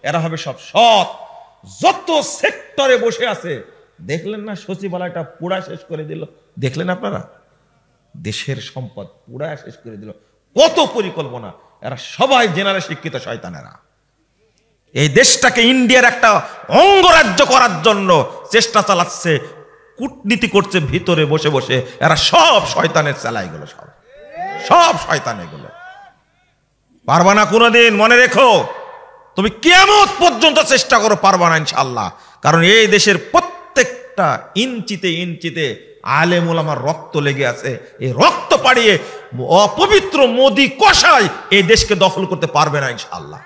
এরা হবে সব সৎ। যত সেক্টরে বসে আছে দেখলেন না, সচিবালয়টা পুরা শেষ করে দিল, দেখলেন আপনারা? দেশের সম্পদ পুরা শেষ করে দিল। কত পরিকল্পনা! এরা সবাই জেনারেল শিক্ষিত শয়তানেরা। এই দেশটাকে ইন্ডিয়ার একটা অঙ্গরাজ্য করার জন্য চেষ্টা চালাচ্ছে, কূটনীতি করছে ভিতরে বসে বসে। এরা সব শয়তানের চেলা, এগুলো সব শয়তান। এগুলো পারবা না কোনোদিন, মনে রেখো। তুমি কিয়ামত পর্যন্ত চেষ্টা করো, পারবা না ইনশাআল্লাহ। কারণ এই দেশের প্রত্যেকটা ইঞ্চিতে ইঞ্চিতে আলেম ওলামার রক্ত লেগে আছে। এই রক্ত পাড়িয়ে অপবিত্র মোদি কষায় এই দেশকে দখল করতে পারবে না ইনশাআল্লাহ,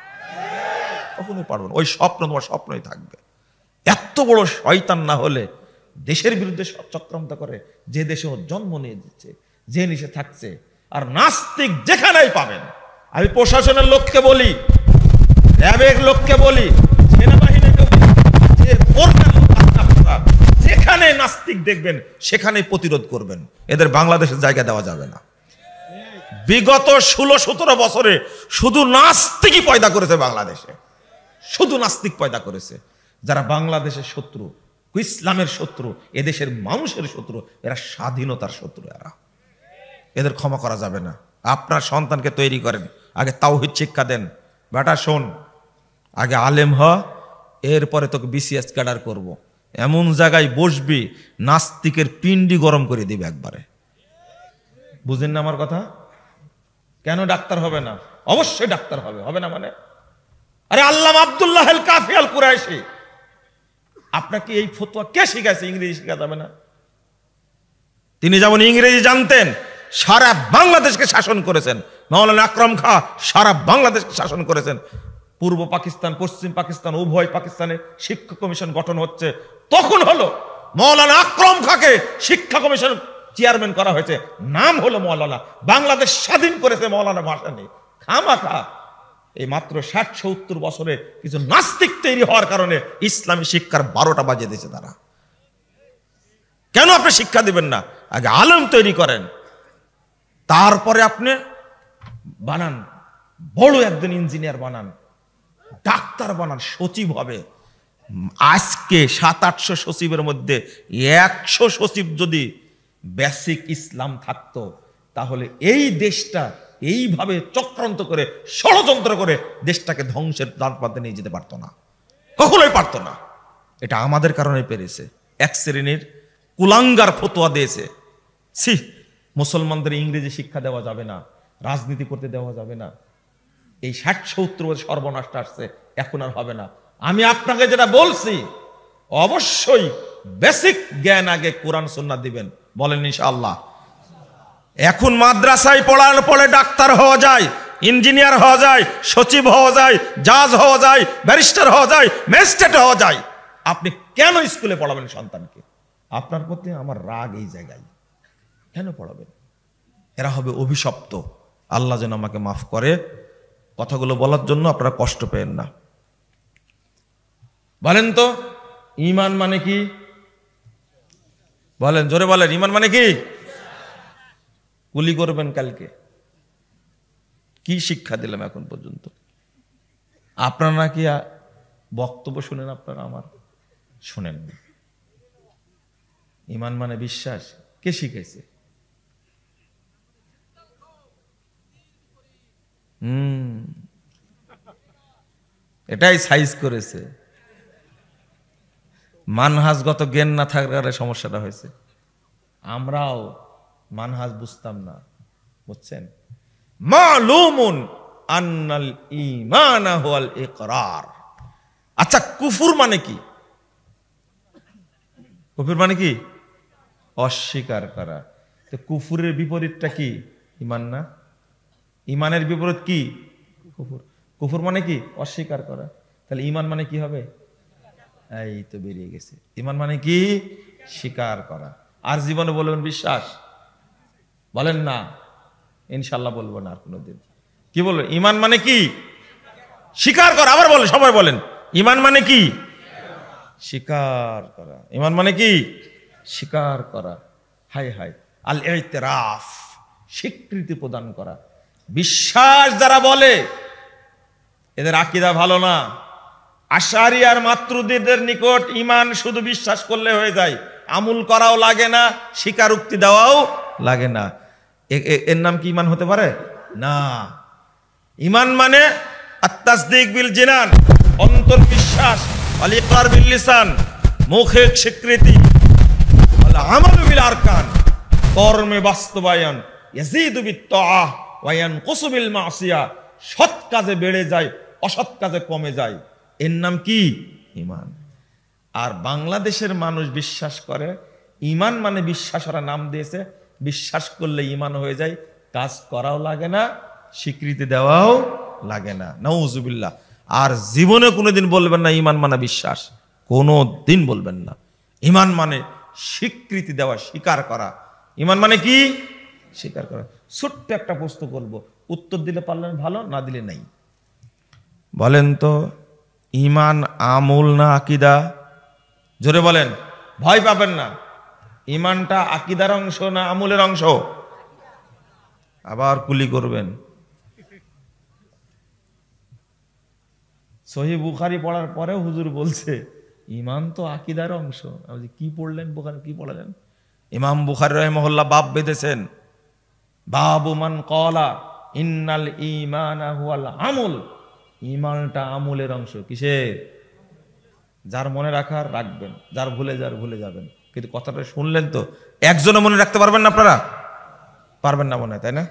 কখনোই পারবে না। ওই স্বপ্ন তোমার স্বপ্নই থাকবে। এত বড় শয়তান না হলে দেশের বিরুদ্ধে চক্রান্ত করে, যে দেশে জন্ম নিয়ে দিচ্ছে, যে নিচে থাকছে। আর নাস্তিক যেখানেই পাবেন, আমি প্রশাসনের লোককে বলি, র্যাবের লোককে বলি, সেনাবাহিনীকে বলি, যে যেখানে নাস্তিক দেখবেন সেখানে প্রতিরোধ করবেন। এদের বাংলাদেশের জায়গা দেওয়া যাবে না। বিগত 16-17 বছরে শুধু নাস্তিকই পয়দা করেছে বাংলাদেশে, শুধু নাস্তিক পয়দা করেছে। যারা বাংলাদেশের শত্রু, ইসলামের শত্রু, এদেশের মানুষের শত্রু, এরা স্বাধীনতার শত্রু। এদের ক্ষমা করা যাবে না। আপনার সন্তানকে তৈরি করেন, আগে তাওহীদ শিক্ষা দেন। বেটা শোন, আগে আলেম হ, এরপরে তোকে বিসিএস ক্যাডার করব। এমন জায়গায় বসবি নাস্তিকের পিন্ডি গরম করে দিবে একবারে। বুঝেন না আমার কথা? কেন ডাক্তার হবে না? অবশ্যই ডাক্তার হবে, হবে না মানে? আরে আল্লামা আব্দুল্লাহ আল কাফি আল কুরাইশি, আপনাকে এই ফতোয়া কে শিখাইছে? ইংরেজি শিখা যাবে না? তিনি যেমন ইংরেজি জানতেন, সারা বাংলাদেশকে শাসন করেছেন। মাওলানা আকরাম খাঁ সারা বাংলাদেশকে শাসন করেছেন। পূর্ব পাকিস্তান, পশ্চিম পাকিস্তান, উভয় পাকিস্তানে শিক্ষা কমিশন গঠন হচ্ছে, তখন হলো মাওলানা আকরাম খাঁকে শিক্ষা কমিশন চেয়ারম্যান করা হয়েছে। নাম হলো মাওলানা। বাংলাদেশ স্বাধীন করেছে মাওলানা ভাষা নেই। খামাখা এই মাত্র 60-70 বছরে কিছু নাস্তিক তৈরি হওয়ার কারণে ইসলামী শিক্ষার 12টা বাজিয়ে দিয়েছে তারা। কেন আপনি শিক্ষা দিবেন না? আগে আলেম তৈরি করেন, তারপরে আপনি বানান, বড় একজন ইঞ্জিনিয়ার বানান, ডাক্তার বানান, সচিব হবে। আজকে 700-800 সচিবের মধ্যে 100 সচিব যদি বেসিক ইসলাম থাকতো, তাহলে এই দেশটা এইভাবে চক্রান্ত করে, ষড়যন্ত্র করে দেশটাকে ধ্বংসের দ্বার প্রান্তে নিয়ে যেতে পারতো না, কখনোই পারতো না। এটা আমাদের কারণে পেরেছে। এক শ্রেণীর কুলাঙ্গার ফতোয়া দিয়েছে, ছি, মুসলমানদের ইংরেজি শিক্ষা দেওয়া যাবে না, রাজনীতি করতে দেওয়া যাবে না। এই 60-70 বছর সর্বনাশটা আসছে, এখন আর হবে না। আমি আপনাকে যেটা বলছি, অবশ্যই বেসিক জ্ঞান আগে কোরআন সুন্নাহ দিবেন, বলেন ইনশাআল্লাহ। এখন মাদ্রাসায় পড়ার পরে ডাক্তার হওয়া যায়, ইঞ্জিনিয়ার হওয়া যায়, সচিব হওয়া যায়, জাজ হওয়া যায়, ব্যারিস্টার হওয়া যায়, ম্যাজিস্ট্রেট হওয়া যায়। আপনি কেন স্কুলে পড়াবেন সন্তানকে? আপনার প্রতি আমার রাগ এই জায়গায়। কেন পড়াবেন? এরা হবে অভিশপ্ত। আল্লাহ যেন আমাকে মাফ করে। কথাগুলো বলার জন্য আপনারা কষ্ট পেয়েন না। বলেন তো, ঈমান মানে কি? বলেন, জোরে বলেন, ঈমান মানে কি? গুলি করবেন কালকে। কি শিক্ষা দিলাম এখন পর্যন্ত? আপনারা নাকি বক্তব্য শুনেন, আপনারা আমার শুনেন। ঈমান মানে বিশ্বাস। কে শিখাইছে? এটাই সাইজ করেছে। মানহাজগত জ্ঞান না থাকার সমস্যাটা হয়েছে। আমরাও মানহাজ বুঝতাম না, বুঝছেন? মালুমুন আন্নাল ঈমান হুয়াল ইকরার। আচ্ছা, কুফর মানে কি? কুফর মানে কি? অস্বীকার করা। তো কুফরের বিপরীতটা কি? ঈমান না? ঈমানের বিপরীত কি? কুফর। কুফর মানে কি? অস্বীকার করা। তাহলে ঈমান মানে কি হবে? এই তো বেরিয়ে গেছে। ঈমান মানে কি? স্বীকার করা। আর জীবনে বলবেন বিশ্বাস? বলেন না, ইনশাল্লাহ বলবো না আর কোনোদিন। কি বলবেন? ঈমান মানে কি? স্বীকার করা। আবার বলেন, সবাই বলেন, ঈমান মানে কি? স্বীকার করা। ঈমান মানে কি? স্বীকার করা। হাই হাই, আল ইতিরাফ, স্বীকৃতি প্রদান করা। বিশ্বাস যারা বলে, এদের আকীদা ভালো না, আশারি আর মাতৃদের নিকট ঈমান শুধু বিশ্বাস করলে হয়ে যায়, আমল করাও লাগে না, স্বীকারোক্তি দেওয়াও লাগে না। এর নাম কি ঈমান হতে পারে? না। ঈমান মানে আত-তাসদীক বিল জিনান, অন্তর বিশ্বাস, ওয়াল ইকরার বিল লিসান, মৌখিক স্বীকৃতি, ওয়াল আমালু বিল আরকান, কর্মে বাস্তবায়ন, ইয়াজিদু বিত-তাআহ ওয়া ইয়ানকুসু বিল মাসিয়া, সৎ কাজে বেড়ে যায়, অসৎ কাজে কমে যায়। এর নাম কি? ঈমান। আর বাংলাদেশের মানুষ বিশ্বাস করে ঈমান মানে বিশ্বাস, ওরা নাম দিয়েছে, বিশ্বাস করলে ঈমান হয়ে যায়, কাজ করাও লাগে না, স্বীকৃতি দেওয়াও লাগে না। নাউজুবিল্লাহ। আর জীবনে কোনোদিন বলবেন না ঈমান মানে বিশ্বাস, কোনো দিন বলবেন না। ঈমান মানে স্বীকৃতি দেওয়া, স্বীকার করা। ঈমান মানে কি? স্বীকার করা। ছোট্ট একটা প্রশ্ন করব, উত্তর দিলে পারলেন ভালো, না দিলে নাই। বলেন তো, ঈমান আমল না আকীদা? জোরে বলেন, ভয় পাবেন না। ঈমানটা আকীদার অংশ না আমলের অংশ? আবার কুলি করবেন। সহিহ বুখারী পড়ার পরেও হুজুর বলছে ঈমান তো আকীদার অংশ। আমি কি পড়লেন বুখারী, কি পড়লেন? ইমাম বুখারী রাহিমাহুল্লাহ বাব বেঁধেছেন, বাবু মান ক্বালা ইন্নাল ঈমানা হুয়াল আমল। ঈমানটা আমলের অংশ। কিসের? যার মনে রাখার রাখবেন, যার ভুলে যার ভুলে যাবেন। কিন্তু কথাটা শুনলেন তো, একজনও মনে রাখতে পারবেন না আপনারা? পারবেন না মনে হয়, তাই না?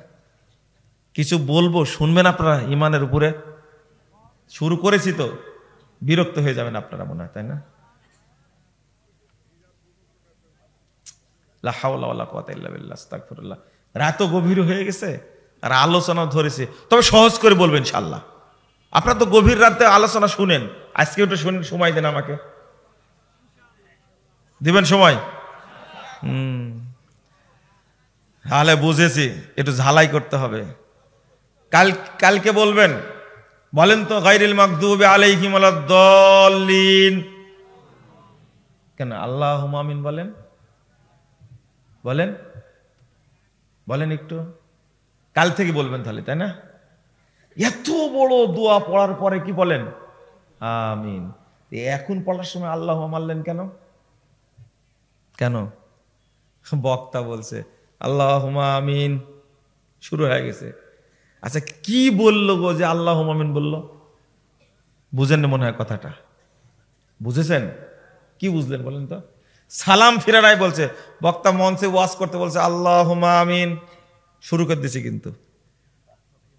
কিছু বলবো, শুনবেন আপনারা ঈমানের উপরে? শুরু করেছি তো, বিরক্ত হয়ে যাবেন আপনারা মনে হয়, তাই না? লা হাওলা ওয়ালা কুওয়াতা ইল্লা বিল্লাহ, আস্তাগফিরুল্লাহ। রাত গভীর হয়ে গেছে আর আলোচনা ধরেছে, তবে সহজ করে বলবেন ইনশাআল্লাহ। আপনারা তো গভীর রাতে আলোচনা শুনেন, আজকে একটু শুনেন, সময় দেন আমাকে। দিবেন সময়? তাহলে বুঝেছি, একটু ঝালাই করতে হবে। কালকে বলবেন, বলেন তো গায়রিল মাগদুবি আলাইহিম ওয়ালাদ-দাল্লিন। কেন আল্লাহুম্মা আমিন বলেন? বলেন বলেন একটু। কাল থেকে বলবেন তাহলে, তাই না? এত বড় দোয়া পড়ার পরে কি বলেন? আমিন। এখন পড়ার সময় আল্লাহুম্মা মানলেন কেন? কেন? বক্তা বলছে আল্লাহুম্মা আমিন, শুরু হয়ে গেছে। আচ্ছা, কি বললো গো যে আল্লাহুম্মা আমিন বললো? বুঝেন না মনে হয় কথাটা? বুঝেছেন? কি বুঝলেন বলেন তো? সালাম ফিরারাই বলছে, বক্তা মঞ্চে ওয়াজ করতে বলছে আল্লাহুম্মা আমিন, শুরু করে দিছে। কিন্তু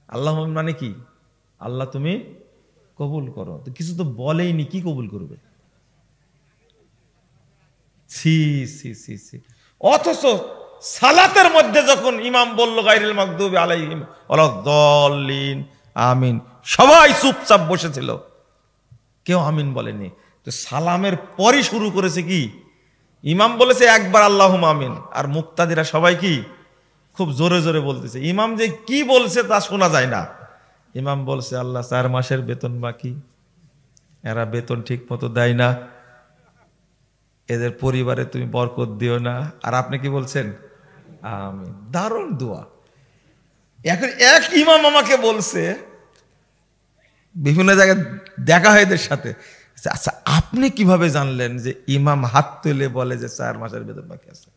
আল্লাহুম্মা আমিন মানে কি? আল্লাহ তুমি কবুল করো। তো কিছু তো বলেইনি, কি কবুল করবে? সি সি সি সি। অথচ সালাতের মধ্যে যখন ইমাম বলল গায়রিল মাগদুবি আলাইহিম ওয়ালাদ-দাল্লিন, আমিন, সবাই চুপচাপ বসেছিল, কেউ আমিন বলেনি। তো সালামের পরই শুরু করেছে কি? ইমাম বলেছে একবার আল্লাহুম্মা আমিন, আর মুক্তাদিরা সবাই কি খুব জোরে জোরে বলতেছে। ইমাম যে কি বলছে তা শোনা যায় না। ইমাম বলছে আল্লাহ 4 মাসের বেতন বাকি, এরা বেতন ঠিক মতো দেয় না, এদের পরিবারে তুমি বরকত দিও না। আর আপনি কি বলছেন? আমিন। দারুণ দোয়া। এখন এক ইমাম আমাকে বলছে, বিভিন্ন জায়গায় দেখা হয় এদের সাথে, আচ্ছা আপনি কিভাবে জানলেন যে ইমাম হাত তুলে বলে যে 4 মাসের বেতন বাকি আছে?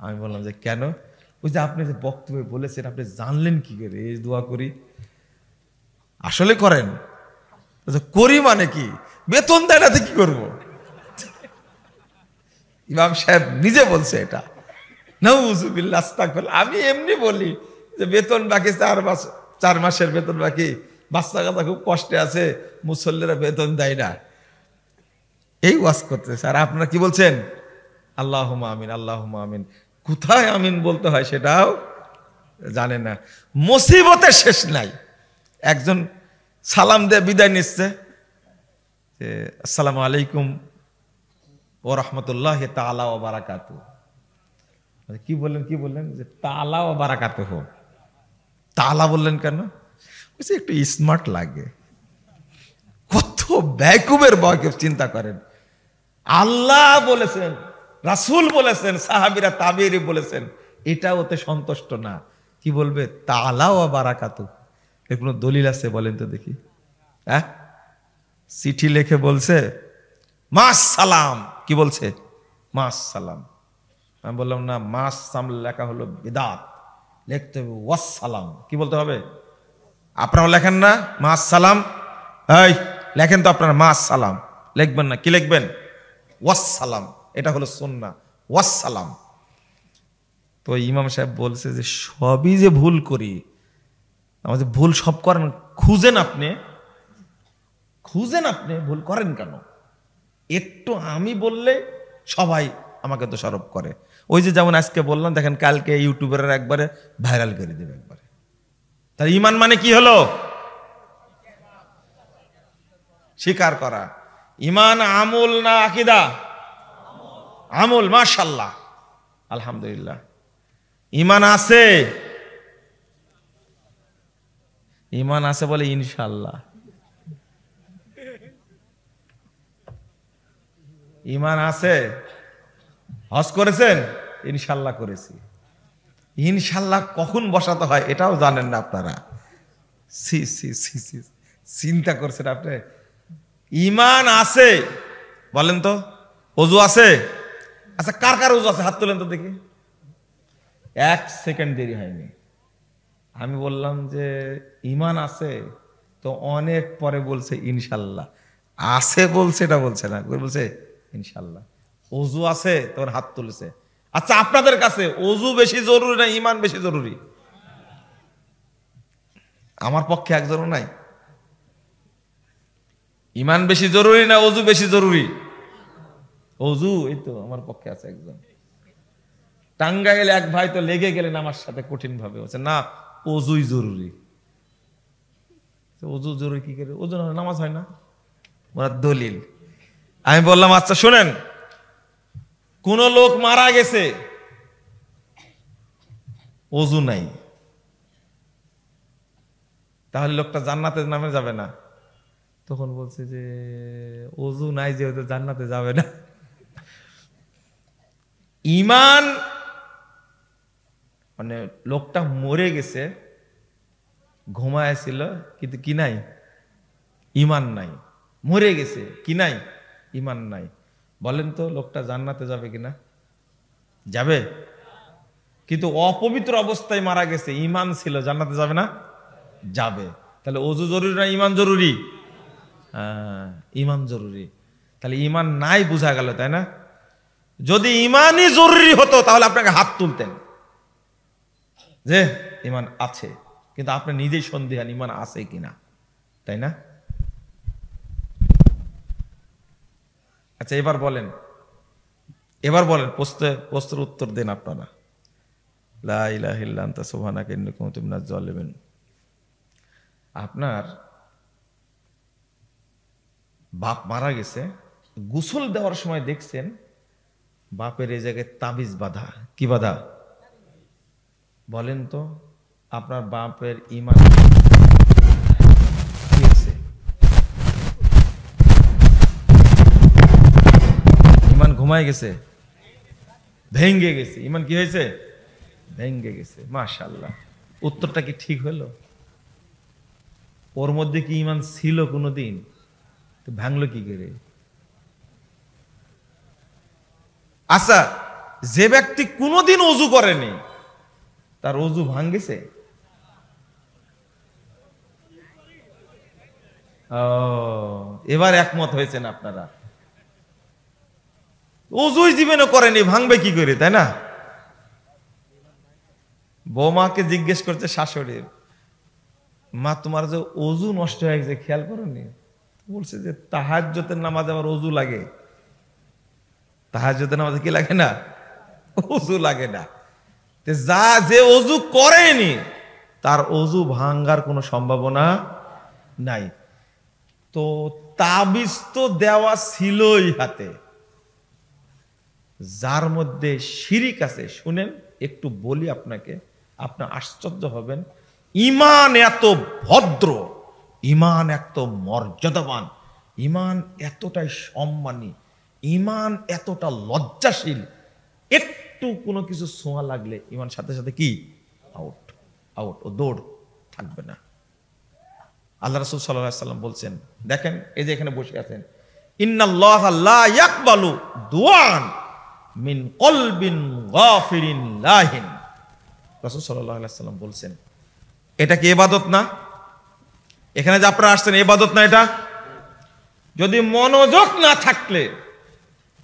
আমি বললাম যে কেন? ওই যে আপনি যে বক্তব্যে বলেছেন, আপনি জানলেন কি করে? এই দোয়া করি। আসলে করেন? করি মানে কি? বেতন দেয় না তো কি করবো? ইমাম সাহেব নিজে বলছে এটা। নাউযুবিল্লাহ, আস্তাগফিরুল্লাহ। আমি এমনি বলি যে বেতন বাকি 4 মাসের বেতন বাকি, বাচ্চা কাচ্চা খুব কষ্টে আছে, মুসল্লিরা বেতন দেয় না, এই ওয়াজ করতেছে। আর আপনারা কি বলছেন? আল্লাহুম্মা আমিন, আল্লাহুম্মা আমিন। কোথায় আমিন বলতে হয় সেটাও জানে না। মুসিবতের শেষ নাই। একজন সালাম দিয়ে বিদায় নিচ্ছে যে আসসালামু আলাইকুম ওয়া রাহমাতুল্লাহি তাআলা ওয়া বারাকাতুহু। কি বললেন? কি বললেন? যে তাআলা ওয়া বারাকাতুহু। তাআলা বললেন কেন? বুঝছি একটু স্মার্ট লাগে। কত বেকুবের বয়কে চিন্তা করেন। আল্লাহ বলেছেন, রাসূল বলেছেন, সাহাবীরা তাবেঈ বলেছেন, এটা ওতে সন্তুষ্ট না। কি বলবে? তাআলা ওয়া বারাকাতুহু। এর কোনো দলিল আছে বলেন তো দেখি? হ্যাঁ, চিঠি লিখে বলছে মাস সালাম। কি বলছে? মাস সালাম। আমি বললাম না, মাস সালাম লেখা হলো বিদাত, লিখতে হবে ওয়াসসালাম। কি বলতে হবে? আপনারাও লেখেন না মাস সালাম? এই লেখেন তো আপনারা মাস সালাম, লিখবেন না। কি লিখবেন? ওয়াসসালাম। এটা হলো সুন্নাহ, ওয়াসসালাম। তো ইমাম সাহেব বলছে যে সবই যে ভুল করি, আমাদের ভুল সব করেন, খুঁজেন আপনি ভুল করেন কেন? একটু আমি বললে সবাই আমাকে দোষারোপ করে। ওই যে যেমন আজকে বললাম, দেখেন কালকে ইউটিউবের একবারে ভাইরাল করে দেবে একবারে। তার ইমান মানে কি হলো? স্বীকার করা। ইমান আমল না আকীদা? আমল। মাশাআল্লাহ, আলহামদুলিল্লাহ। ইমান আছে, ইমান আছে বলে ইনশাআল্লাহ। ইমান আছে। হজ করেছেন? ইনশাআল্লাহ করেছি। ইনশাআল্লাহ কখন বসাতে হয় এটাও জানেন না আপনারা। সি সি সি সি, চিন্তা করছেন আপনি? ইমান আছে বলেন তো? ওযু আছে? আচ্ছা, কার কার ওযু আছে হাত তোলেন তো দেখি। 1 সেকেন্ড দেরি হয়নি। আমি বললাম যে ইমান আছে, তো অনেক পরে বলছে ইনশাআল্লাহ। আছে বলছে, এটা বলছে না, বলছে ইনশাআল্লাহ। ওযু আছে, তোর হাত তুলেছে। আচ্ছা, আপনাদের কাছে ওযু বেশি জরুরি না ইমান বেশি জরুরি? আমার পক্ষে একজনও নাই। ইমান বেশি জরুরি না ওযু বেশি জরুরি? ওযু। এই তো আমার পক্ষে আছে একজন। টাঙ্গাইলে এক ভাই তো লেগে গেলেন আমার সাথে কঠিন ভাবে, বলছে না ওযুই জরুরি। ওযু জরুরি কি করে? ওযু না নামাজ হয় না, ওরা দলিল। আমি বললাম আচ্ছা শুনেন, কোন লোক মারা গেছে, ওযু নাই, তাহলে লোকটা জান্নাতে নামে যাবে না? তখন বলছে যে ওযু নাই যেহেতু জান্নাতে যাবে না। ইমান মানে লোকটা মরে গেছে, ঘুমায় ছিল, কিন্তু কি নাই? ইমান নাই। মরে গেছে, কি নাই? ইমান নাই। বলেন তো লোকটা জান্নাতে যাবে কিনা? যাবে। কিন্তু অপবিত্র অবস্থায় মারা গেছে, ইমান ছিল, জান্নাতে যাবে না? যাবে। তাহলে ওযু জরুরি না ইমান জরুরি? হ্যাঁ, ইমান জরুরি। তাহলে ইমান নাই বোঝা গেল, তাই না? যদি ইমানই জরুরি হতো তাহলে আপনাকে হাত তুলতেন যে ইমান আছে, কিন্তু আপনি নিজেই সন্দেহান ইমান আছে কিনা, তাই না? আচ্ছা এবার বলেন প্রশ্নের উত্তর দেন আপনারা। লা ইলাহা ইল্লা আনতা সুবহানাকা ইন্নী কুনতু মিনাজ জালিমিন। আপনার বাপ মারা গেছে, গোসল দেওয়ার সময় দেখছেন বাপের এই জায়গায় তাবিজ বাঁধা। কি বাঁধা? বলেন তো আপনার বাপের ইমান কি হয়েছে? ইমান ঘুমায় গেছে, ভেঙ্গে গেছে। ইমান কি হয়েছে? ভেঙ্গে গেছে। মাশাআল্লাহ। উত্তরটা কি ঠিক হলো? ওর মধ্যে কি ইমান ছিল কোনোদিন? তো ভাঙলো কি করে? আচ্ছা, যে ব্যক্তি কোনোদিন ওযু করেনি তার ওযু ভাঙ্গেছে? এবার একমত হয়েছেন আপনারা। ওযুই জীবনে করেনি, ভাঙবে কি করে, তাই না? বৌমাকে জিজ্ঞেস করছে শাশুড়ির, মা তোমার যে ওযু নষ্ট হয়ে গেছে খেয়াল করোনি? বলছে যে তাহাজ্জুদের নামাজে আমার ওযু লাগে। তাহাজ্জুদের নামাজে কি লাগে না? ওযু লাগে না। যে ওযু করেনি তার ওযু ভাঙ্গার কোনো সম্ভাবনা নাই। তো তাবিজ তো দেওয়া ছিলই হাতে, যার মধ্যে শিরিক আছে। শুনেন একটু বলি আপনাকে, আপনি আশ্চর্য হবেন। ঈমান এত ভদ্র, ঈমান এত মর্যাদাবান, ঈমান এতটাই সম্মানী, ঈমান এতটা লজ্জাশীল, একটু কোনো কিছু ছোঁয়া লাগলে ঈমান সাথে সাথে কি আউট আউট, ও দৌড় থাকবে না। আল্লাহ রাসূল সাল্লাল্লাহু আলাইহি ওয়াসাল্লাম বলছেন, দেখেন এই যে এখানে বসে আছেন, ইন্নাল্লাহা লা ইয়াকবালু দুআন মিন কলবিন গাফিরিন লাহিন। রাসূল সাল্লাল্লাহু আলাইহি ওয়াসাল্লাম বলছেন, এটা কি ইবাদত না? এখানে যে আপনারা আসছেন, ইবাদত না এটা? যদি মনোযোগ না থাকলে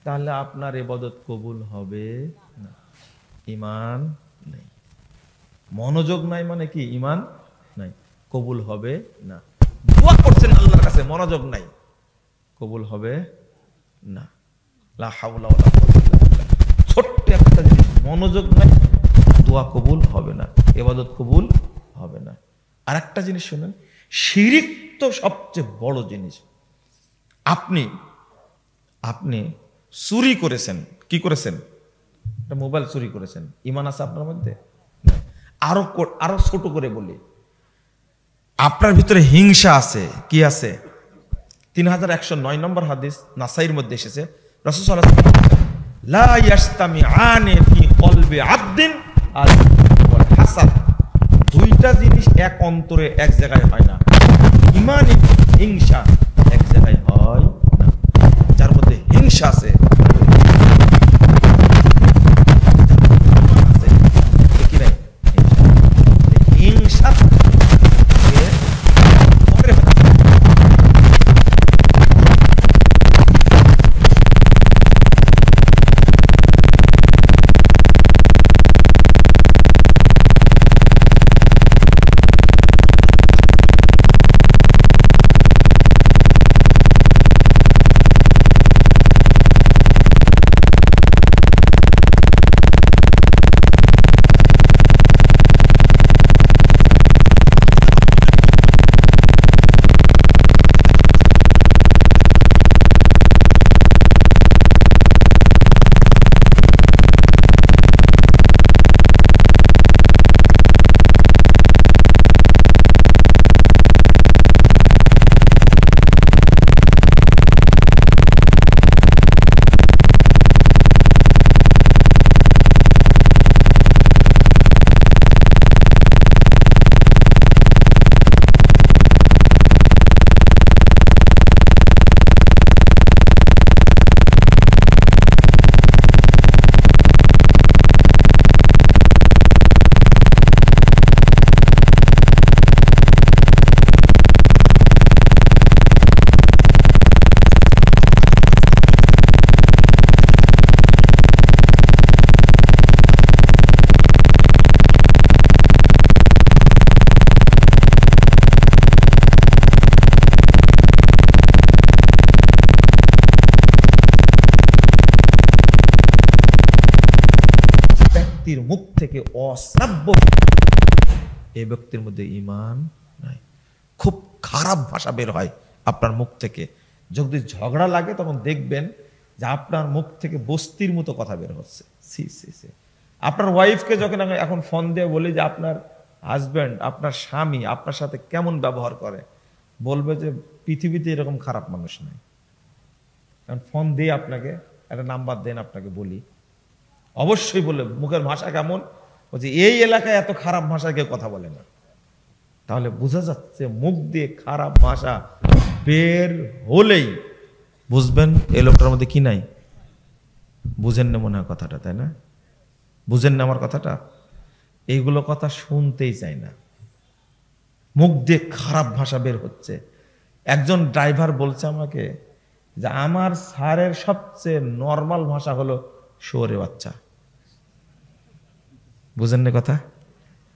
তাহলে আপনার ইবাদত কবুল হবে না। ঈমান নেই, মনোযোগ নাই মানে কি? ঈমান নাই, কবুল হবে না। দোয়া করছেন আল্লাহর কাছে, মনোযোগ নাই, কবুল হবে না। লা হাওলা ওয়ালা কুওয়াতা ইল্লা বিল্লাহ। ছোট্ট একটা জিনিস, মনোযোগ নাই, দোয়া কবুল হবে না, ইবাদত কবুল হবে না। আর একটা জিনিস শুনেন, শিরিক তো সবচেয়ে বড় জিনিস। আপনি চুরি করেছেন, কি করেছেন? একটা মোবাইল চুরি করেছেন, ঈমান আছে আপনার মধ্যে? আরো ছোট করে বলি, আপনার ভিতরে হিংসা আছে, কি আছে? 3109 নম্বর হাদিস নাসাইর মধ্যে এসেছে, রাসূল সাল্লাল্লাহু আলাইহি ওয়াসাল্লাম বলেছেন, লা ইয়াসতামিআনি ফি কলবি আবদিন আল ওয়াল হাসাদ। দুইটা জিনিস এক অন্তরে এক জায়গায় হয় না। ঈমান হিংসা এক জায়গায় হয় না। যার মধ্যে হিংসা আছে, হিংসা মুখ থেকে অশ্রাব্য, এই ব্যক্তির মধ্যে ঈমান নাই। খুব খারাপ ভাষা বের হয় আপনার মুখ থেকে। যদি ঝগড়া লাগে তখন দেখবেন যে আপনার মুখ থেকে বস্তির মতো কথা বের হচ্ছে। আপনার ওয়াইফকে যখন এখন ফোন দিয়ে বলি যে আপনার হাজব্যান্ড, আপনার স্বামী আপনার সাথে কেমন ব্যবহার করে, বলবে যে পৃথিবীতে এরকম খারাপ মানুষ নাই। কারণ ফোন দিয়ে আপনাকে একটা নাম্বার দেন, আপনাকে বলি, অবশ্যই বলে মুখের ভাষা কেমন, বলছে এই এলাকায় এত খারাপ ভাষায় কেউ কথা বলে না। তাহলে বোঝা যাচ্ছে মুখ দিয়ে খারাপ ভাষা বের হলেই বুঝবেন এই লোকটার মধ্যে কি নাই। বুঝেন না মনে হয় কথাটা, তাই না? বুঝেন না আমার কথাটা? এইগুলো কথা শুনতেই চাই না। মুখ দিয়ে খারাপ ভাষা বের হচ্ছে। একজন ড্রাইভার বলছে আমাকে যে আমার স্যারের সবচেয়ে নর্মাল ভাষা হলো শুয়োরের বাচ্চা। বুঝেন না কথা?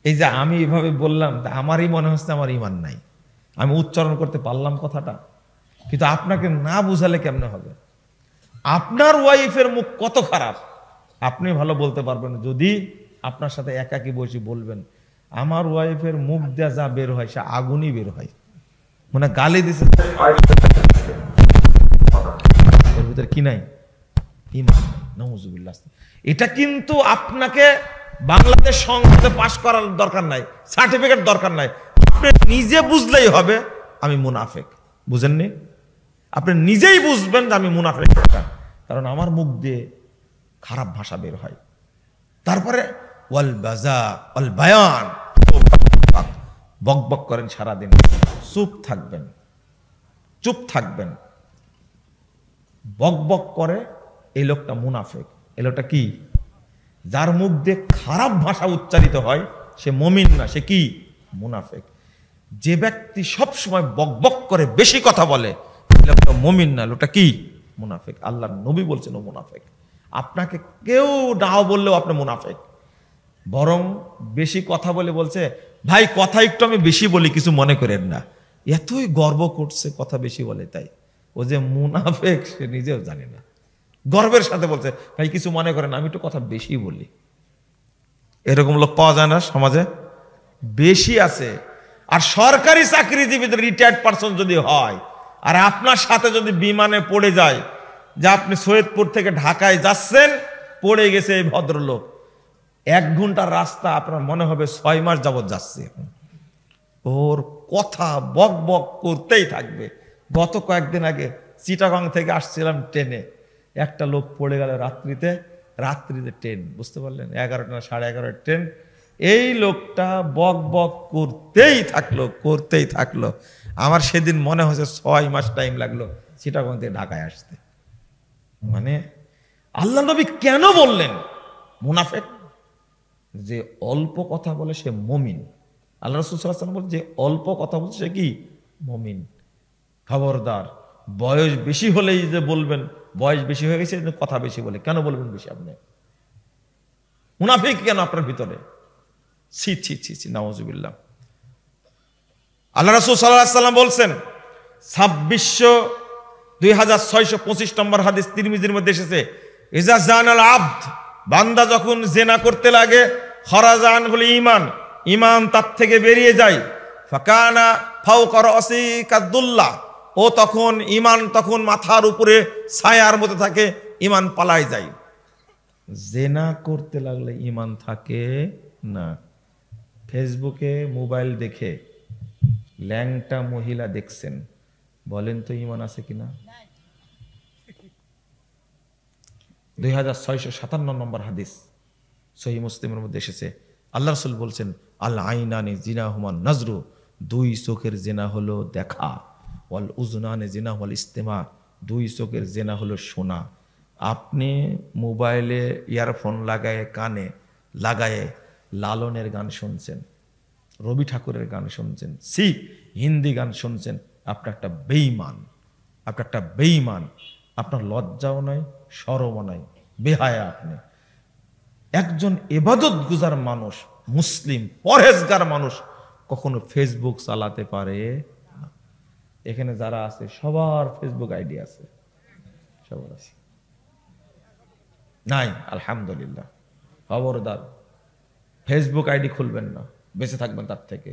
এই যে আমি এইভাবে বললাম, আমারই মনে হচ্ছে আমার ঈমান নাই। আমি উচ্চারণ করতে পারলাম কথাটা, কিন্তু আপনাকে না বুঝালে কেমনে হবে? আপনার ওয়াইফের মুখ কত খারাপ আপনি ভালো বলতে পারবেন যদি আপনার সাথে একাকি বসে বলবেন আমার ওয়াইফের মুখ দিয়ে যা বের হয় সে আগুনই বের হয়, মানে গালি দিছে, এর ভিতরে কি নাই? ঈমান। নাউযুবিল্লাহ। এটা কিন্তু আপনাকে বাংলাদেশ সংসদে পাস করার দরকার নাই, সার্টিফিকেট দরকার নাই। আপনি নিজে বুঝলেই হবে আমি মুনাফিক। বুঝেননি? আপনি নিজেই বুঝবেন যে আমি মুনাফিক, কারণ আমার মুখ দিয়ে খারাপ ভাষা বের হয়। তারপরে ওয়াল বাজা ওয়াল বায়ান, বক বক করেন সারাদিন, চুপ থাকবেন, চুপ থাকবেন। বক বক করে এই লোকটা মুনাফিক। এই লোকটা কি? যার মুখ দিয়ে খারাপ ভাষা উচ্চারিত হয় সে মুমিন না, সে কি? মুনাফিক। যে ব্যক্তি সব সময় বক বক করে বেশি কথা বলে লোকটা মুমিন না, লোকটা কি? মুনাফিক। আল্লাহর নবী বলছেন ও মুনাফিক। আপনাকে কেউ নাও বললেও আপনি মুনাফিক। বরং বেশি কথা বলে বলছে, ভাই কথা একটু আমি বেশি বলি, কিছু মনে করেন না। এতই গর্ব করছে কথা বেশি বলে, তাই ও যে মুনাফিক সে নিজেও জানে না। গর্বের সাথে বলছে, ভাই কিছু মনে করেন আমি একটু কথা বেশি বলি। এরকম লোক পাওয়া যায় না সমাজে? বেশি আছে। আর সরকারি চাকরিজীবীদের রিটায়ার্ড পারসন যদি হয় আর আপনার সাথে যদি বিমানে পড়ে যায় যে আপনি সৈয়দপুর থেকে ঢাকায় যাচ্ছেন, পড়ে গেছে এই ভদ্রলোক, 1 ঘন্টার রাস্তা আপনার মনে হবে 6 মাস যাবত যাচ্ছে। ওর কথা বক বক করতেই থাকবে। গত কয়েকদিন আগে চিটাগাং থেকে আসছিলাম ট্রেনে, একটা লোক পড়ে গেল রাত্রিতে ট্রেন, বুঝতে পারলেন? 11টা না 11:30 ট্রেন। এই লোকটা বক বক করতেই থাকলো। আমার সেদিন মনে হচ্ছে 6 মাস টাইম লাগলো চিটাগাং থেকে ঢাকায় আসতে। মানে আল্লাহ নবী কেন বললেন মুনাফিক? যে অল্প কথা বলে সে মুমিন। আল্লাহ রাসূল সাল্লাল্লাহু আলাইহি ওয়াসাল্লাম বলেন যে অল্প কথা বলছে সে কি? মুমিন। খবরদার, বয়স বেশি হলেই যে বলবেন বয়স বেশি হয়ে গেছে কথা বেশি বলে, কেন বলবেন বেশি? আপনি মুনাফিক কেন আপনার ভিতরে? ছি ছি ছি ছি, নাউজুবিল্লাহ। আল্লাহ রাসূল সাল্লাল্লাহু আলাইহি ওয়াসাল্লাম বলছেন 2625 নম্বর হাদিস তিরমিজির মধ্যে এসেছে, ইজা জানাল আবদ, বান্দা যখন জেনা করতে লাগে, খরাজা আনহুল ঈমান, ঈমান তার থেকে বেরিয়ে যায়, ফাকানা ফাওকা রাসি কাদুল্লাহ, ও তখন ঈমান তখন মাথার উপরে ছায়ার মতো থাকে, ঈমান পালায় যায়। জেনা করতে লাগলে ঈমান থাকে না। ফেসবুকে মোবাইল দেখে ল্যাংটা মহিলা দেখছেন, বলেন তো ঈমান আছে কিনা? 2657 নম্বর হাদিস সহিহ মুসলিমের মধ্যে এসেছে, আল্লাহ রাসূল বলছেন, আল আইনানি জিনাহুমা নাজরু, 2 চোখের জেনা হলো দেখা, ওয়াল উজনানি জিনা ওয়াল ইস্তেমা, 2 চোখের জেনা হলো শোনা। আপনি মোবাইলে ইয়ারফোন লাগায়ে কানে লাগায়ে লালনের গান শুনছেন, রবি ঠাকুরের গান শুনছেন, হিন্দি গান শুনছেন, আপনি একটা বেঈমান, আপনার লজ্জাও নাই, শরমও নাই, বেহায়া আপনি। একজন ইবাদত গুজার মানুষ, মুসলিম পরহেজগার মানুষ কখনো ফেসবুক চালাতে পারে না। এখানে যারা আছে সবার ফেসবুক আইডি আছে, সবার আছে? নাই? আলহামদুলিল্লাহ। খবরদার ফেসবুক আইডি খুলবেন না, বেঁচে থাকবেন তার থেকে।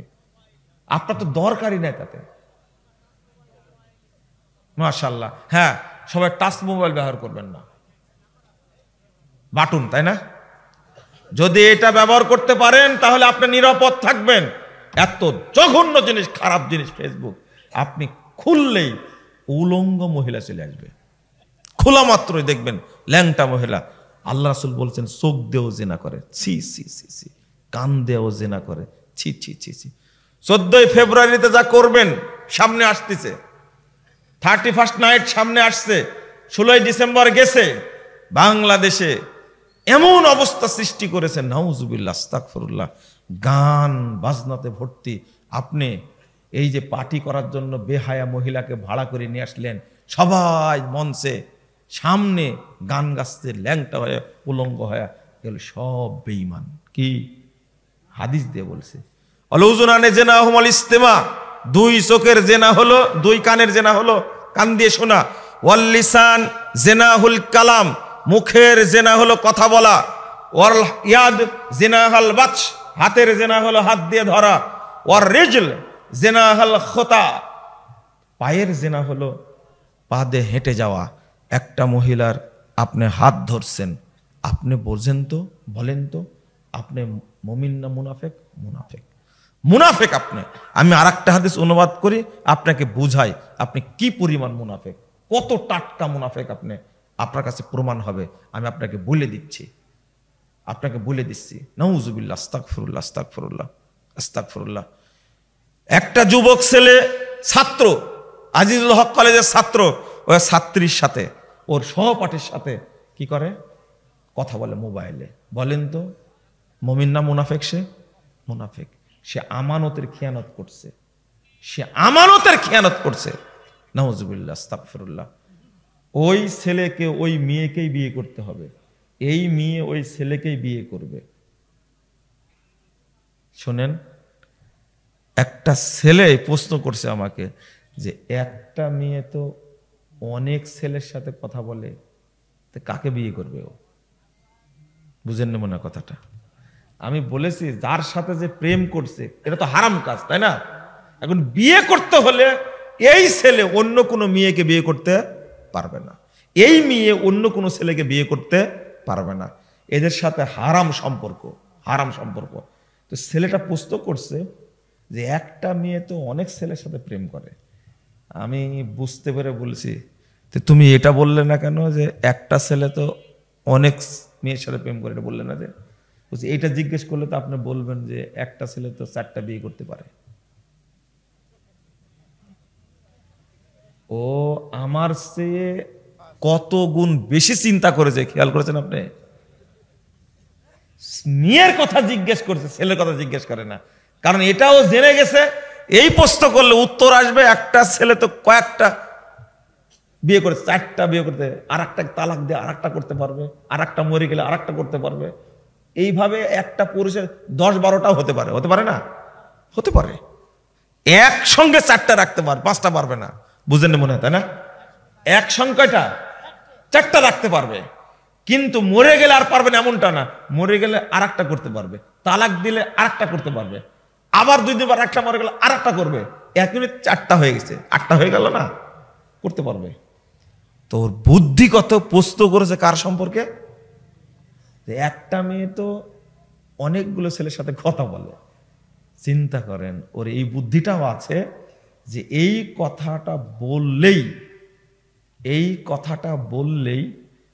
আপনার তো দরকারই নাই তাতে। মাশাআল্লাহ। হ্যাঁ, সবাই টাচ মোবাইল ব্যবহার করবেন না, বাটন, তাই না? যদি এটা ব্যবহার করতে পারেন তাহলে আপনি নিরাপদ থাকবেন। এত জঘন্য জিনিস, খারাপ জিনিস ফেসবুক, আপনি খুললেই উলঙ্গ মহিলা চলে আসবে। খোলা মাত্রই দেখবেন ল্যাংটা মহিলা। আল্লাহ রাসূল বলছেন চোখ দিয়েও জিনা করে, ছি ছি ছি ছি, কান দিয়েও জিনা করে, ছি ছি ছি ছি। 14 ফেব্রুয়ারিতে যা করবেন সামনে আসতেছে, 31st নাইট সামনে আসছে, 16 ডিসেম্বর গেছে। বাংলাদেশে এমন অবস্থা সৃষ্টি করেছে, নাউজুবিল্লাহ, আস্তাগফিরুল্লাহ, গান বাজনাতে ভর্তি। আপনি এই যে পার্টি করার জন্য বেহায়া মহিলাকে ভাড়া করে নিয়ে আসলেন, সবাই মঞ্চে সামনে গান গাচ্ছে, ল্যাংটা হয়ে উলঙ্গ হয়ে গেল, সব বেঈমান। কি হাদিস দিয়ে বলছে, অলুজুনানে জেনা হুমাল ইস্তেমা, 2 চোখের জেনা হলো, 2 কানের জেনা হলো কান দিয়ে শোনা, ওয়াল লিসান জেনাহুল কালাম, মুখের জেনা হলো কথা বলা, ওয়াল ইয়াদ জিনাহাল বাতশ, হাতের জেনা হলো হাত দিয়ে ধরা, ওয়ার রিজল জিনাহাল খতা, পায়ের জেনা হলো পা দিয়ে হেঁটে যাওয়া। একটা মহিলার আপনি হাত ধরছেন, আপনি বোঝেন তো, বলেন তো আপনি মুমিন না মুনাফিক? মুনাফিক আপনি। আমি আরেকটা হাদিস অনুবাদ করি, আপনাকে বুঝাই আপনি কি পরিমাণ মুনাফিক, কত টাটকা মুনাফিক আপনি। আপনার কাছে প্রমাণ হবে, আমি আপনাকে বলে দিচ্ছি। নাউজুবিল্লাহ, আস্তাগফিরুল্লাহ, আস্তাগফিরুল্লাহ, আস্তাগফিরুল্লাহ। একটা যুবক ছেলে ছাত্র, আজিজুল হক কলেজের ছাত্র, ওই ছাত্রীর সাথে, ওর সহপাঠীর সাথে কি করে? কথা বলে মোবাইলে। বলেন তো মুমিন না মুনাফিক? সে মুনাফিক। সে আমানতের খেয়ানত করছে, সে আমানতের খেয়ানত করছে। নাউজুবিল্লাহ, আস্তাগফিরুল্লাহ। ওই ছেলেকে ওই মেয়েকেই বিয়ে করতে হবে, এই মেয়ে ওই ছেলেকেই বিয়ে করবে। শোনেন, একটা ছেলে প্রশ্ন করছে আমাকে যে একটা মেয়ে তো অনেক ছেলের সাথে কথা বলে, তো কাকে বিয়ে করবে ও? বুঝেন না মনে কথাটা? আমি বলেছি যার সাথে যে প্রেম করছে এটা তো হারাম কাজ, তাই না? এখন বিয়ে করতে হলে এই ছেলে অন্য কোনো মেয়েকে বিয়ে করতে পারবে না, এই মেয়ে অন্য কোনো ছেলেকে বিয়ে করতে পারবে না। এদের সাথে হারাম সম্পর্ক, হারাম সম্পর্ক। তো ছেলেটা প্রশ্ন করছে যে একটা মেয়ে তো অনেক ছেলের সাথে প্রেম করে। আমি বুঝতে পেরে বলছি, তো তুমি এটা বললে না কেন যে একটা ছেলে তো অনেক মেয়ের সাথে প্রেম করে? এটা বললে না যে? বলছি এইটা জিজ্ঞেস করলে তো আপনি বলবেন যে একটা ছেলে তো 4টা বিয়ে করতে পারে। ও আমার চেয়ে কত গুণ বেশি চিন্তা করেছে, খেয়াল করেছেন আপনি? মেয়ের কথা জিজ্ঞেস করছে, ছেলের কথা জিজ্ঞেস করে না। কারণ এটাও জেনে গেছে এই প্রশ্ন করলে উত্তর আসবে একটা ছেলে তো কয়েকটা বিয়ে করে, 4টা বিয়ে করতে, আর একটা তালাক দিয়ে আর একটা করতে পারবে, আর একটা মরে গেলে আর একটা করতে পারবে। এইভাবে একটা পুরুষের 10-12টাও হতে পারে, হতে পারে না? হতে পারে। একসঙ্গে 4টা রাখতে পারবে, 5টা পারবে না। বুঝেন মনে হয়, তাই না? একসঙ্গে 4টা রাখতে পারবে, কিন্তু মরে গেলে আর পারবে না এমনটা না। মরে গেলে আর একটা করতে পারবে, তালাক দিলে আর একটা করতে পারবে, আবার 2 দিন পর একটা মরে গেলে আর একটা করবে। 1 মিনিট 4টা হয়ে গেছে, 8টা হয়ে গেল না? করতে পারবে। তোর বুদ্ধি কত প্রশ্ন করেছে কার সম্পর্কে? একটা মেয়ে তো অনেকগুলো ছেলের সাথে কথা বলে। চিন্তা করেন, ওর এই বুদ্ধিটাও আছে যে এই কথাটা বললেই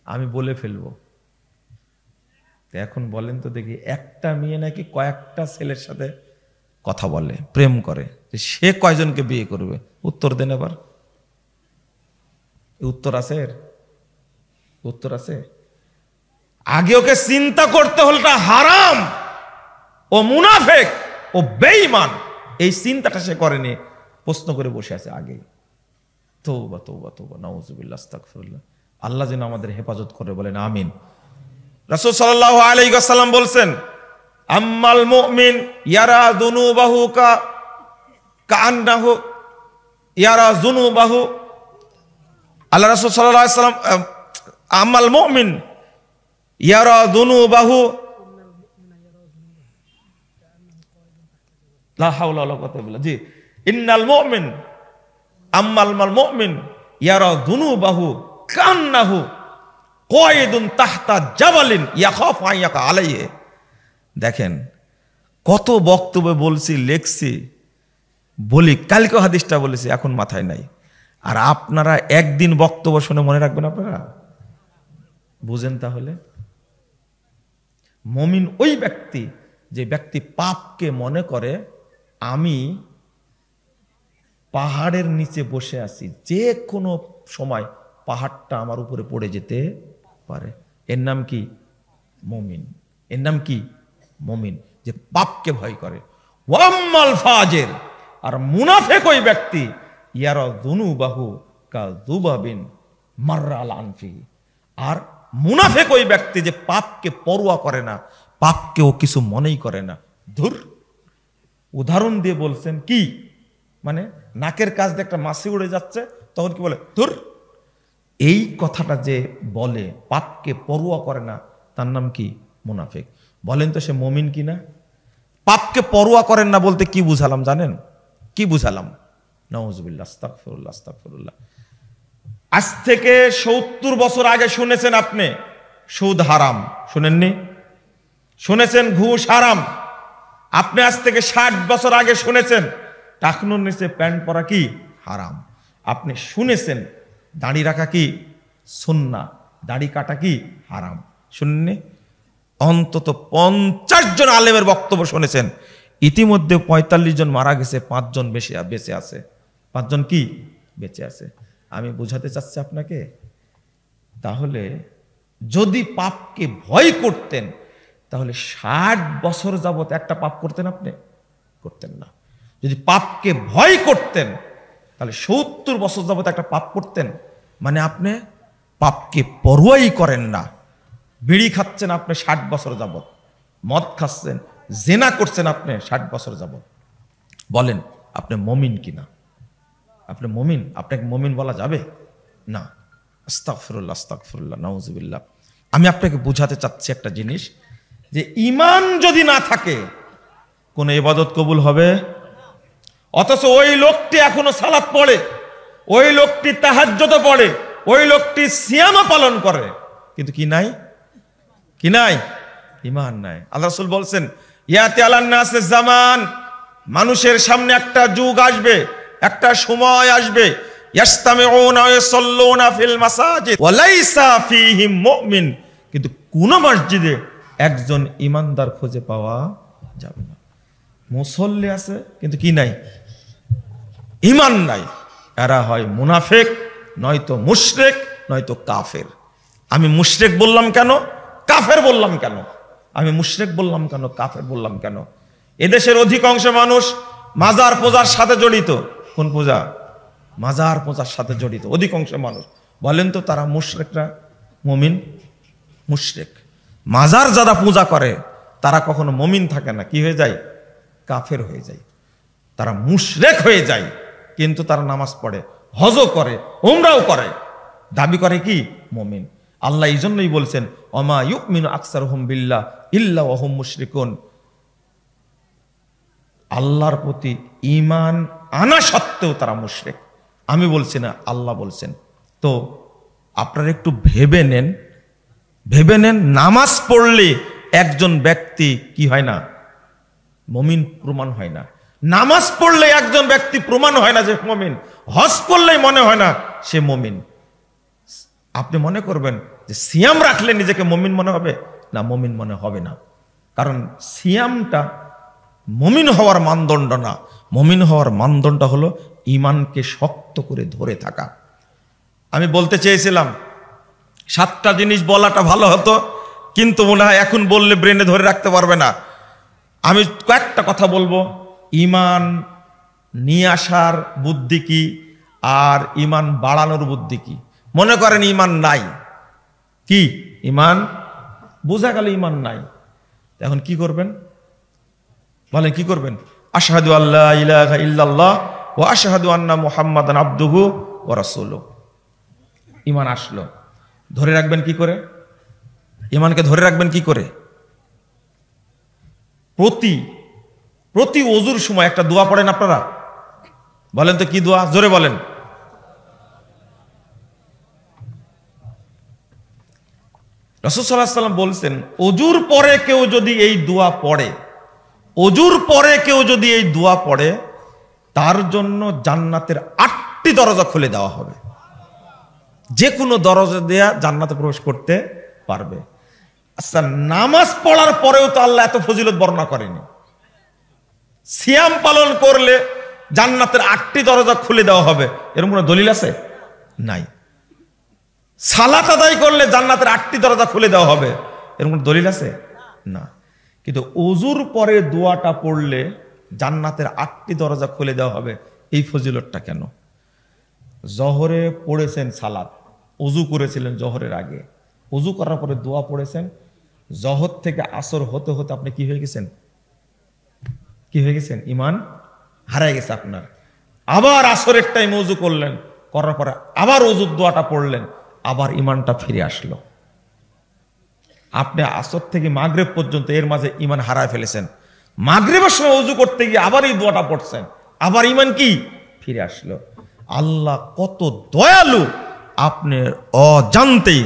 আমি বলে ফেলবো। এখন বলেন তো দেখি, একটা মেয়ে নাকি কয়েকটা ছেলের সাথে কথা বলে, প্রেম করে, সে কয়জনকে বিয়ে করবে? উত্তর দেন এবার। উত্তর আছে? উত্তর আছে? আগে ওকে চিন্তা করতে হলে হারাম, ও মুনাফিক, ও বেঈমান। এই চিন্তাটা সে করেনি, প্রশ্ন করে বসে আছে আগে। তওবা তওবা তওবা, নাউজুবিল্লাহ, আস্তাগফিরুল্লাহ। আল্লাহ যেন আমাদের হেফাজত করে, বলেন আমিন। রাসূল সাল্লাল্লাহু আলাইহি ওয়াসাল্লাম বলছেন, আম্মাল মুমিন ইয়ারা যুনুবাহু কাআন্নাহু ইয়ারা যুনুবাহু। আল্লাহ রাসূল সাল্লাল্লাহু আলাইহি ওয়াসাল্লাম, আম্মাল মুমিন ইয়ারা যুনুবাহু, লা হাওলা ওয়ালা কুওয়াতা ইল্লা বিল্লাহ। জি, ইন্নাল মুমিন, আম্মাল মুমিন ইয়ারা যুনুবাহু কান্নাহু কায়দুন তাহতা জাবালিন ইয়াখাফু আন ইয়াকা আলাইহি। দেখেন কত বক্তব্য বলছি, লেখছি, বলি, কালকে হাদিসটা বলেছি, এখন মাথায় নাই। আর আপনারা একদিন বক্তব্য শুনে মনে রাখবেন আপনারা? বুঝেন তাহলে? মুমিন ওই ব্যক্তি যে ব্যক্তি পাপকে মনে করে আমি পাহাড়ের নিচে বসে আছি, যে কোনো সময় পাহাড়টা আমার উপরে পড়ে যেতে পারে। এর নাম কি? মুমিন। এর নাম কি? মুমিন, যে পাপকে ভয় করে। ওয়াম্মাল ফাজির, আর মুনাফিক ওই ব্যক্তি, ইয়ারা যুনুবাহু কাযুবাবিন মাররা আলা আনফি। আর মুনাফিক ওই ব্যক্তি যে পাপকে পরোয়া করে না, পাপকে ও কিছু মনেই করে না। ধুর, উদাহরণ দিয়ে বলছেন কি, মানে নাকের কাছ দিয়ে একটা মাছি উড়ে যাচ্ছে, তখন কি বলে? ধুর। এই কথাটা যে বলে, পাপকে পরোয়া করে না, তার নাম কি? মুনাফিক। বলেন তো সে মুমিন কিনা? পাপকে পরোয়া করেন না বলতে কি বুঝালাম জানেন? কি বুঝালাম? নাউজুবিল্লাহ, আস্তাগফিরুল্লাহ, আস্তাগফিরুল্লাহ। আজ থেকে 70 বছর আগে শুনেছেন আপনি সুদ হারাম, শুনেননি? শুনেছেন ঘুষ হারাম। আপনি আজ থেকে 60 বছর আগে শুনেছেন টাকনুর নিচে প্যান্ট পরা কি হারাম। আপনি শুনেছেন দাড়ি রাখা কি সুন্নাহ, দাড়ি কাটা কি হারাম, শুনেননি? অন্তত 50 জন আলেমের বক্তব্য শুনেছেন। ইতিমধ্যে 45 জন মারা গেছে, 5 জন বেঁচে আছে। 5 জন কি বেঁচে আছে। আমি বোঝাতে চাচ্ছি আপনাকে, তাহলে যদি পাপকে ভয় করতেন তাহলে 60 বছর যাবত একটা পাপ করতেন আপনি? করতেন না। যদি পাপকে ভয় করতেন তাহলে 70 বছর যাবত একটা পাপ করতেন। মানে আপনি পাপকে পরোয়াই করেন না। বিড়ি খাচ্ছেন আপনি 60 বছর যাবত, মদ খাচ্ছেন, জেনা করছেন আপনি 60 বছর যাবত। বলেন আপনি মুমিন কিনা? আপনি মুমিন? আপনাকে মুমিন বলা যাবে না। আস্তাগফিরুল্লাহ, আস্তাগফিরুল্লাহ, নাউজুবিল্লাহ। আমি আপনাকে বোঝাতে চাচ্ছি একটা জিনিস, যে ঈমান যদি না থাকে কোন ইবাদত কবুল হবে? অথচ ওই লোকটি এখনো সালাত পড়ে, ওই লোকটি তাহাজ্জুদ পড়ে, ওই লোকটি সিয়াম পালন করে, কিন্তু কি নাই? কি নাই? ঈমান নাই। আল্লাহ রাসূল বলছেন, ইয়াতি আলান নাসে জামান, মানুষের সামনে একটা যুগ আসবে, একটা সময় আসবে, ইয়াসতামিউনা ওয়া ইয়াসাল্লুনা ফিল মাসাজিদ ওয়া লাইসা ফীহিম মুমিন, কিন্তু কোন মসজিদে একজন ঈমানদার খুঁজে পাওয়া যাবে না। মুসল্লি আছে কিন্তু কি নাই? ঈমান নাই। এরা হয় মুনাফিক, নয়তো মুশরিক, নয়তো কাফের। আমি মুশরিক বললাম কেন, কাফের বললাম কেন? আমি মুশরিক বললাম কেন, কাফের বললাম কেন? এদেশের অধিকাংশ মানুষ মাজার পূজার সাথে জড়িত। কোন পূজা? মাজার পূজার সাথে জড়িত অধিকাংশ মানুষ। বলেন তো তারা মুশরিকরা মুমিন? মুশরিক। মাজার যারা পূজা করে তারা কখনো মুমিন থাকে না, কি হয়ে যায়? কাফের হয়ে যায়। তারা মুশরিক হয়ে যায়, কিন্তু তারা নামাজ পড়ে, হজও করে, উমরাও করে, দাবি করে কি মুমিন। আল্লাহ এই জন্যই বলছেন, ওমা ইউমিনু আকসারুহুম বিল্লাহ ইল্লা ওয়া হুম মুশরিকুন। আল্লাহর প্রতি ঈমান আনা সত্ত্বেও তারা মুশরিক। আমি বলছি না, আল্লাহ বলছেন। তো আপনারা একটু ভেবে নেন, ভেবে নেন, নামাজ পড়লে একজন ব্যক্তি কি হয় না? মুমিন প্রমাণ হয় না। নামাজ পড়লে একজন ব্যক্তি প্রমাণ হয় না যে মুমিন। হজ করলেই মনে হয় না সে মুমিন। আপনি মনে করবেন যে সিয়াম রাখলে নিজেকে মুমিন মনে হবে? না, মুমিন মনে হবে না। কারণ সিয়ামটা মুমিন হওয়ার মানদণ্ড না। মুমিন হওয়ার মানদণ্ড হলো ঈমানকে শক্ত করে ধরে থাকা। আমি বলতে চেয়েছিলাম 7টা জিনিস বলাটা ভালো হতো, কিন্তু মনে হয় এখন বললে ব্রেনে ধরে রাখতে পারবে না। আমি কয়েকটা কথা বলবো। ঈমান নিয়ে আসার বুদ্ধি কি, আর ঈমান বাড়ানোর বুদ্ধি কি। মনে করেন ঈমান নাই, কি ঈমান বোঝা গেল ঈমান নাই, এখন কি করবেন? বলেন কি করবেন? আশহাদু আল্লা ইলাহা ইল্লাল্লাহ ওয়া আশহাদু আন্না মুহাম্মাদান আবদুহু ওয়া রাসূলুহু। ঈমান আসলো, ধরে রাখবেন কি করে? ঈমানকে ধরে রাখবেন কি করে? প্রতি ওযুর সময় একটা দোয়া পড়েন আপনারা? বলেন তো কি দোয়া, জোরে বলেন। রাসূল সাল্লাল্লাহু আলাইহি ওয়াসাল্লাম বলছেন, ওযুর পরে কেউ যদি এই দোয়া পড়ে, ওযুর পরে কেউ যদি এই দোয়া পড়ে, তার জন্য জান্নাতের 8টি দরজা খুলে দেওয়া হবে। যে কোনো দরজা দেয়া জান্নাতে প্রবেশ করতে পারবে। আচ্ছা, নামাজ পড়ার পরেও তো আল্লাহ এত ফজিলত বর্ণনা করেনি। সিয়াম পালন করলে জান্নাতের 8টি দরজা খুলে দেওয়া হবে, এরকম কোনো দলিল আছে? নাই। সালাত আদায় করলে জান্নাতের 8টি দরজা খুলে দেওয়া হবে, এরকম কোনো দলিল আছে? না। কিন্তু ওযুর পরে দোয়াটা পড়লে জান্নাতের 8টি দরজা খুলে দেওয়া হবে, এই ফজিলতটা কেন? জহরে পড়েছেন সালাত, ওযু করেছিলেন জহরের আগে, ওযু করার পরে দোয়া পড়েছেন, জহর থেকে আসর হতে হতে আপনি কি হয়ে গেছেন? কি হয়ে গেছেন? ঈমান হারায় গেছে আপনার। আবার আসরের টাইম ওযু করলেন, করার পরে আবার ওযুর দোয়াটা পড়লেন, আবার ঈমানটা ফিরে আসলো। আপনি আসর থেকে মাগরিব পর্যন্ত এর মাঝে ঈমান হারায় ফেলেছেন। মাগরিবের সময় ওযু করতে গিয়ে আবার এই দোয়াটা পড়ছেন, আবার ঈমান কি ফিরে আসলো। আল্লাহ কত দয়ালু, আপনার অজান্তেই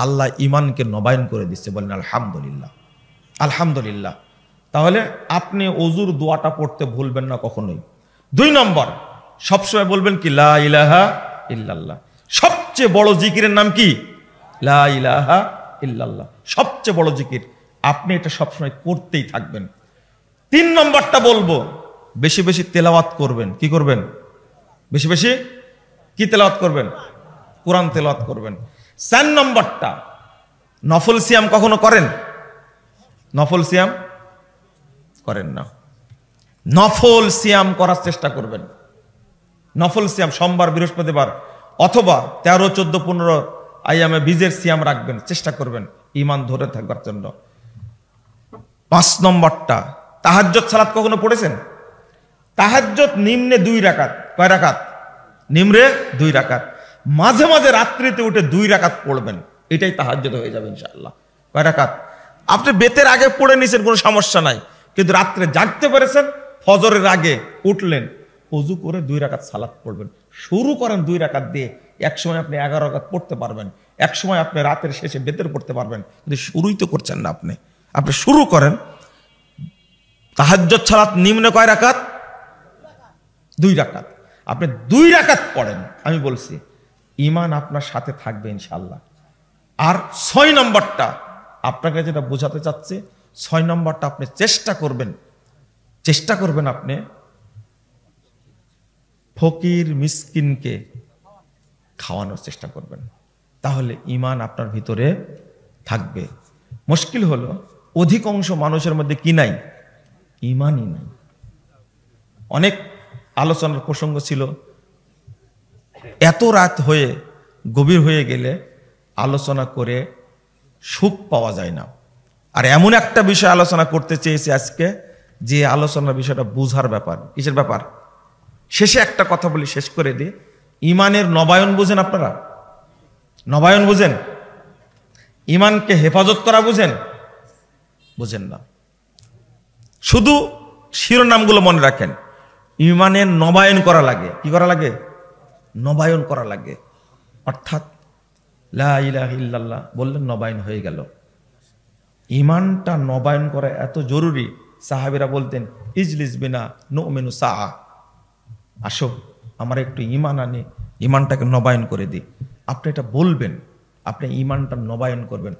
আল্লাহ ঈমানকে নবায়ন করে দিচ্ছে। বলেন আলহামদুলিল্লাহ, আলহামদুলিল্লাহ। তাহলে আপনি ওযুর দোয়াটা পড়তে ভুলবেন না কখনোই। 2 নম্বর, সবসময় বলবেন কি লা ইলাহা ইল্লাল্লাহ। সবচেয়ে বড় জিকিরের নাম কি? লা ইলাহা ইল্লাল্লাহ, সবচেয়ে বড় জিকির। আপনি এটা সবসময় করতেই থাকবেন। 3 নম্বরটা বলবো, বেশি বেশি তেলাওয়াত করবেন। কি করবেন? বেশি বেশি কি তেলাওয়াত করবেন? কোরআন তেলাওয়াত করবেন। 4 নম্বরটা, নফল সিয়াম কখনো করেন? নফল সিয়াম করেন না। নফল সিয়াম করার চেষ্টা করবেন। নফল সিয়াম সোমবার, বৃহস্পতিবার অথবা 13, 14, 15 আইয়ামে বীজের সিয়াম রাখবেন, চেষ্টা করবেন ঈমান ধরে থাকবার জন্য। 5 নম্বরটা, তাহাজ্জুদ সালাত কখনো পড়েছেন? তাহাজ্জুদ নিম্নে 2 রাকাত। কয় রাকাত? নিম্নে 2 রাকাত। মাঝে মাঝে রাত্রিতে উঠে 2 রাকাত পড়বেন, এটাই তাহাজ্জুদ হয়ে যাবে ইনশাআল্লাহ। কয় রাকাত? আপনি বেতের আগে পড়ে নিছেন, কোনো সমস্যা নাই, কিন্তু রাত্রে জাগতে পেরেছেন, ফজরের আগে উঠলেন, ওযু করে 2 রাকাত সালাত পড়বেন। শুরু করেন 2 রাকাত দিয়ে, এক সময় আপনি 11 রাকাত পড়তে পারবেন, এক সময় আপনি রাতের শেষে বেতের পড়তে পারবেন, কিন্তু শুরুই তো করছেন না আপনি। আপনি শুরু করেন। তাহাজ্জুদ সালাত নিম্নে কয় রাকাত? 2 রাকাত। আপনি 2 রাকাত পড়েন, আমি বলছি ঈমান আপনার সাথে থাকবে ইনশাআল্লাহ। আর 6 নম্বরটা আপনাকে যেটা বোঝাতে চাচ্ছে, 6 নম্বরটা আপনি চেষ্টা করবেন আপনি ফকির মিসকিনকে খাওয়ানোর চেষ্টা করবেন, তাহলে ঈমান আপনার ভিতরে থাকবে। মুশকিল হলো অধিকাংশ মানুষের মধ্যে কি নাই? ঈমানই নাই। অনেক আলোচনার প্রসঙ্গ ছিল, এত রাত হয়ে গভীর হয়ে গেলে আলোচনা করে সুখ পাওয়া যায় না। আর এমন একটা বিষয় আলোচনা করতে চেয়েছি আজকে, যে আলোচনার বিষয়টা বুঝার ব্যাপার। কিসের ব্যাপার? শেষে একটা কথা বলি, শেষ করে দিই। ঈমানের নবায়ন বুঝেন আপনারা? নবায়ন বুঝেন? ঈমানকে হেফাজত করা বুঝেন? বুঝেন না। শুধু শিরোনামগুলো মনে রাখেন। ঈমানের নবায়ন করা লাগে। কি করা লাগে? নবায়ন করা লাগে। অর্থাৎ লা ইলাহা ইল্লাল্লাহ বললেন, নবায়ন হয়ে গেল। ঈমানটা নবায়ন করা এত জরুরি, সাহাবীরা বলতেন ইজলিস বিনা নুমিনু সাআ, আসো আমার একটু ঈমান আনে, ঈমানটাকে নবায়ন করে দিই। আপনি এটা বলবেন, আপনি ঈমানটা নবায়ন করবেন।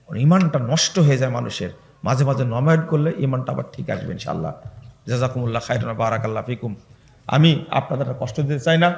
ঈমানটা নষ্ট হয়ে যায় মানুষের, মাঝে মাঝে নবায়ন করলে ঈমানটা আবার ঠিক আসবে ইনশাআল্লাহ। জাযাকুমুল্লাহ খাইরান, বারাকাল্লাহু ফিকুম। আমি আপনাদের কষ্ট দিতে চাই না।